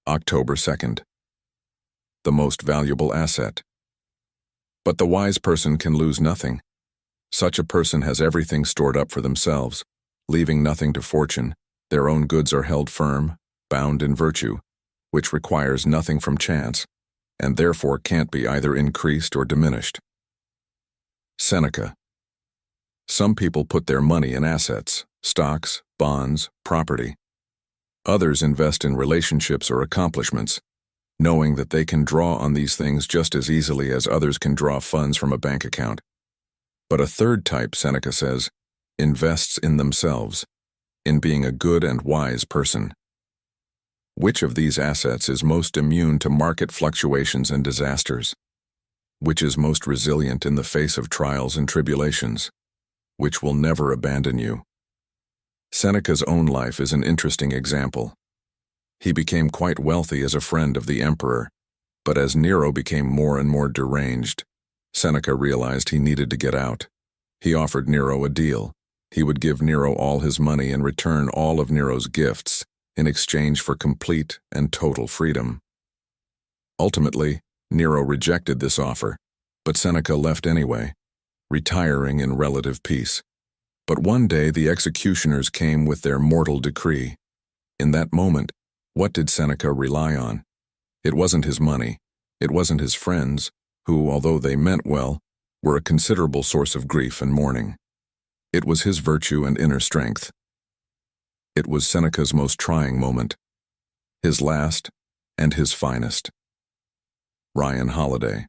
October 2nd. The most valuable asset. But the wise person can lose nothing. Such a person has everything stored up for themselves, leaving nothing to fortune. Their own goods are held firm, bound in virtue, which requires nothing from chance, and therefore can't be either increased or diminished. Seneca. Some people put their money in assets, stocks, bonds, property. Others invest in relationships or accomplishments, knowing that they can draw on these things just as easily as others can draw funds from a bank account. But a third type, Seneca says, invests in themselves, in being a good and wise person. Which of these assets is most immune to market fluctuations and disasters? Which is most resilient in the face of trials and tribulations? Which will never abandon you? Seneca's own life is an interesting example. He became quite wealthy as a friend of the emperor, but as Nero became more and more deranged, Seneca realized he needed to get out. He offered Nero a deal. He would give Nero all his money and return all of Nero's gifts in exchange for complete and total freedom. Ultimately, Nero rejected this offer, but Seneca left anyway, retiring in relative peace. But one day the executioners came with their mortal decree. In that moment, what did Seneca rely on? It wasn't his money. It wasn't his friends, who, although they meant well, were a considerable source of grief and mourning. It was his virtue and inner strength. It was Seneca's most trying moment, his last and his finest. Ryan Holiday.